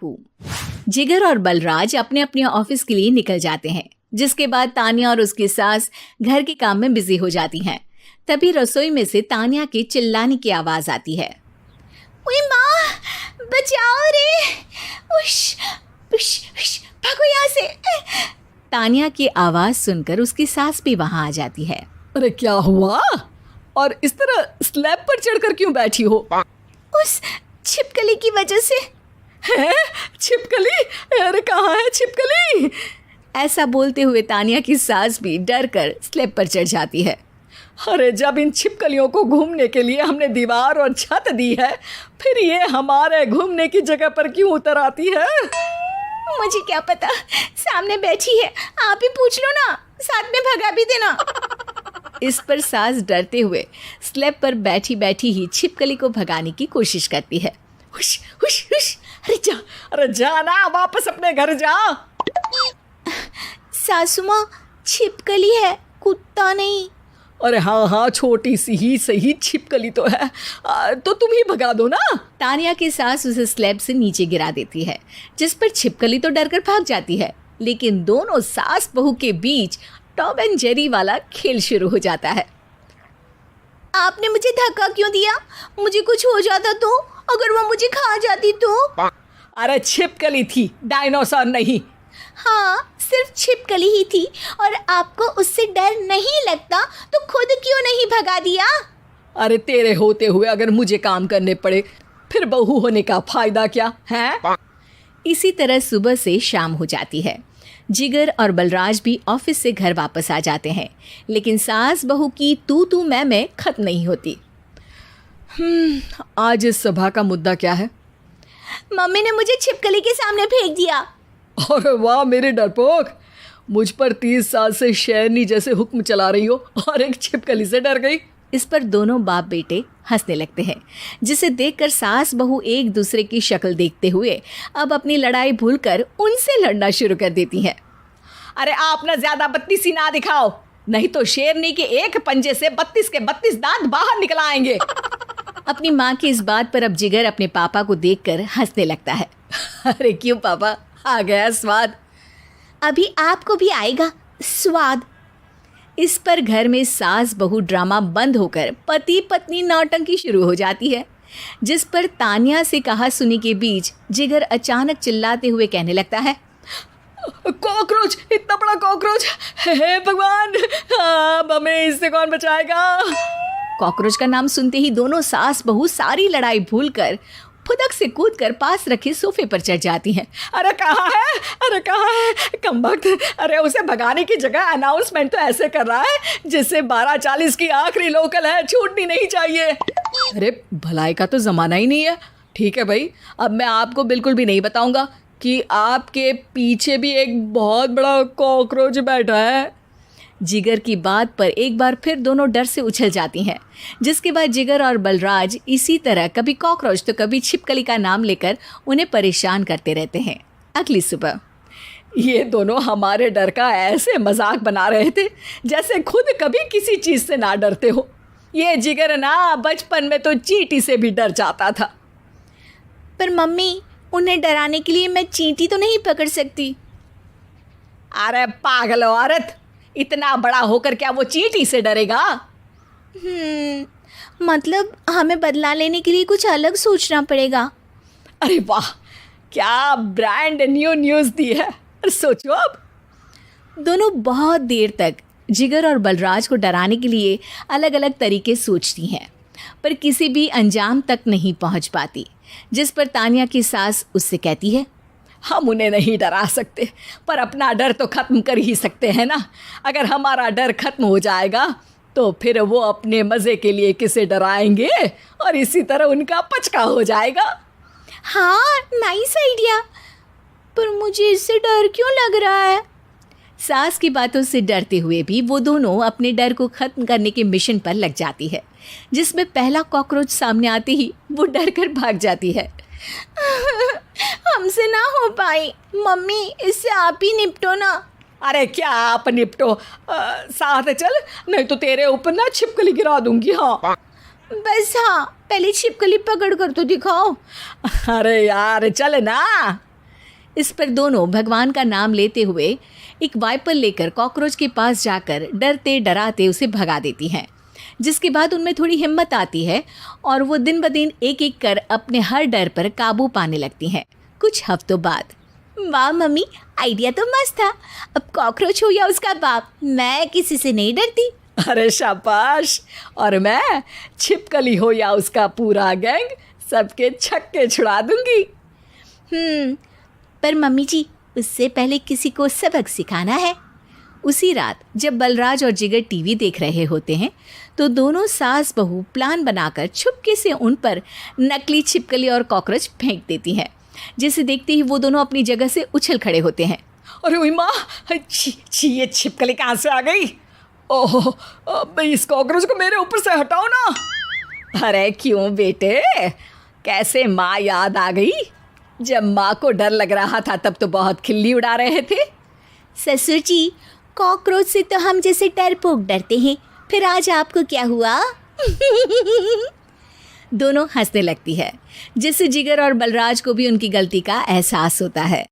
जिगर और बलराज अपने अपने ऑफिस के लिए निकल जाते हैं, जिसके बाद तान्या और उसकी सास घर के काम में बिजी हो जाती हैं। तभी रसोई में से तान्या के चिल्लाने की आवाज आती है। ओए माँ, बचाओ रे, उश, उश, उश, भागो यहाँ से। तान्या की आवाज सुनकर उसकी सास भी वहां आ जाती है। अरे क्या हुआ? और इस तरह स्लैब पर चढ़कर क्यों बैठी हो? उस छिपकली की वजह से। है? छिपकली? अरे कहाँ है छिपकली? ऐसा बोलते हुए तान्या की सास भी डर कर स्लैब पर चढ़ जाती है। अरे जब इन छिपकलियों को घूमने के लिए हमने दीवार और छत दी है, फिर ये हमारे घूमने की जगह पर क्यों उतर आती है? मुझे क्या पता, सामने बैठी है, आप ही पूछ लो ना, साथ में भगा भी देना। इस पर सास डरते हुए स्लैब पर बैठी बैठी ही छिपकली को भगाने की कोशिश करती है। हुश, हुश, हुश, अरे जा ना, वापस अपने घर जा। सासू माँ, छिपकली है, कुत्ता नहीं। अरे हाँ, छोटी सी ही सही छिपकली तो है, तो तुम ही भगा दो ना। तान्या की सास उसे स्लैब से नीचे गिरा देती है, जिस पर छिपकली तो डरकर भाग जाती है, लेकिन दोनों सास बहू के बीच टॉम एंड जेरी वाला खेल शुरू हो जाता है। आपने मुझे धक्का क्यों दिया? मुझे कुछ हो जाता तो? अगर वो मुझे खा जाती तो? अरे छिपकली थी, डायनासोर नहीं। हाँ, सिर्फ छिपकली ही थी, और आपको उससे डर नहीं लगता तो खुद क्यों नहीं भगा दिया? अरे तेरे होते हुए अगर मुझे काम करने पड़े, फिर बहू होने का फायदा क्या है? इसी तरह सुबह से शाम हो जाती है। जिगर और बलराज भी ऑफिस से घर वापस आ जाते हैं, लेकिन सास बहू की तू मैं खत्म नहीं होती। आज इस सभा का मुद्दा क्या है? मम्मी ने मुझे छिपकली के सामने फेंक दिया। अरे वाह मेरे डरपोक, मुझ पर 30 साल से शेरनी जैसे हुक्म चला रही हो और एक छिपकली से डर गई। इस पर दोनों बाप बेटे हंसने लगते हैं, जिसे देखकर सास बहू एक दूसरे की शक्ल देखते हुए अब अपनी लड़ाई भूलकर उनसे लड़ना शुरू कर देती हैं। अरे आप ना ज्यादा बत्तीसी ना दिखाओ, नहीं तो शेरनी के एक पंजे से 32 के 32 दांत बाहर निकल आएंगे। अपनी माँ की इस बात पर अब जिगर अपने पापा को देखकर हंसने लगता है। अरे क्यों पापा, आ गया स्वाद। अभी आपको भी आएगा स्वाद। इस पर घर में सास बहू ड्रामा बंद होकर पति पत्नी नौटंकी शुरू हो जाती है, जिस पर तान्या से कहा सुनी के बीच जिगर अचानक चिल्लाते हुए कहने लगता है। कॉकरोच, इतना बड़ा कॉकरोच, हे भगवान, अब हमें इससे कौन बचाएगा? कॉकरोच का नाम सुनते ही दोनों सास बहू सारी लड़ाई भूलकर फुदक से कूदकर पास रखे सोफे पर चढ़ जाती हैं। अरे कहाँ है, अरे कहाँ है कमबख्त? अरे उसे भगाने की जगह अनाउंसमेंट तो ऐसे कर रहा है जिससे 12:40 की आखिरी लोकल है, छूटनी नहीं चाहिए। अरे भलाई का तो ज़माना ही नहीं है। ठीक है भाई, अब मैं आपको बिल्कुल भी नहीं बताऊंगा कि आपके पीछे भी एक बहुत बड़ा कॉकरोच बैठा है। जिगर की बात पर एक बार फिर दोनों डर से उछल जाती हैं, जिसके बाद जिगर और बलराज इसी तरह कभी कॉकरोच तो कभी छिपकली का नाम लेकर उन्हें परेशान करते रहते हैं। अगली सुबह ये दोनों हमारे डर का ऐसे मजाक बना रहे थे जैसे खुद कभी किसी चीज़ से ना डरते हो। ये जिगर ना बचपन में तो चींटी से भी डर जाता था। पर मम्मी, उन्हें डराने के लिए मैं चींटी तो नहीं पकड़ सकती। अरे पागल औरत, इतना बड़ा होकर क्या वो चींटी से डरेगा? मतलब हमें बदला लेने के लिए कुछ अलग सोचना पड़ेगा। अरे वाह, क्या ब्रांड न्यू न्यूज़ दी है। सोचो अब। दोनों बहुत देर तक जिगर और बलराज को डराने के लिए अलग अलग तरीके सोचती हैं, पर किसी भी अंजाम तक नहीं पहुंच पाती, जिस पर तान्या की सास उससे कहती है। हम उन्हें नहीं डरा सकते, पर अपना डर तो ख़त्म कर ही सकते हैं ना। अगर हमारा डर ख़त्म हो जाएगा तो फिर वो अपने मज़े के लिए किसे डराएंगे और इसी तरह उनका पचका हो जाएगा। हाँ, नाइस आइडिया, पर मुझे इससे डर क्यों लग रहा है? सास की बातों से डरते हुए भी वो दोनों अपने डर को ख़त्म करने के मिशन पर लग जाती है, जिसमें पहला कॉकरोच सामने आते ही वो डर कर भाग जाती है। हमसे ना हो पाई मम्मी, इससे आप ही निपटो ना। अरे क्या आप निपटो, साथ चल, नहीं तो तेरे ऊपर ना छिपकली गिरा दूंगी। हाँ बस, हाँ, पहले छिपकली पकड़ कर तो दिखाओ। अरे यार चल ना। इस पर दोनों भगवान का नाम लेते हुए एक वाइपर लेकर कॉकरोच के पास जाकर डरते डराते उसे भगा देती हैं, जिसके बाद उनमें थोड़ी हिम्मत आती है और वो दिन ब दिन एक एक कर अपने हर डर पर काबू पाने लगती हैं। कुछ हफ्तों बाद, वाह मम्मी, आइडिया तो मस्त था। अब कॉकरोच हो या उसका बाप, मैं किसी से नहीं डरती। अरे शाबाश। और मैं छिपकली हो या उसका पूरा गैंग, सबके छक्के छुड़ा दूंगी। पर मम्मी जी, उससे पहले किसी को सबक सिखाना है। उसी रात जब बलराज और जिगर टीवी देख रहे होते हैं तो दोनों सास बहू प्लान बनाकर छुपके से उन पर नकली छिपकली और कॉकरोच फेंक देती हैं, जिसे देखते ही वो दोनों अपनी जगह से उछल खड़े होते हैं। अरे ओई माँ, छी, ये छिपकली कहाँ से आ गई? ओह, अब इस कॉकरोच को मेरे ऊपर से हटाओ ना। अरे क्यों बेटे, कैसे माँ याद आ गई? जब माँ को डर लग रहा था तब तो बहुत खिल्ली उड़ा रहे थे। ससुर जी, कॉकरोच से तो हम जैसे डरपोक डरते हैं, फिर आज आपको क्या हुआ? दोनों हंसने लगती है, जिससे जिगर और बलराज को भी उनकी गलती का एहसास होता है।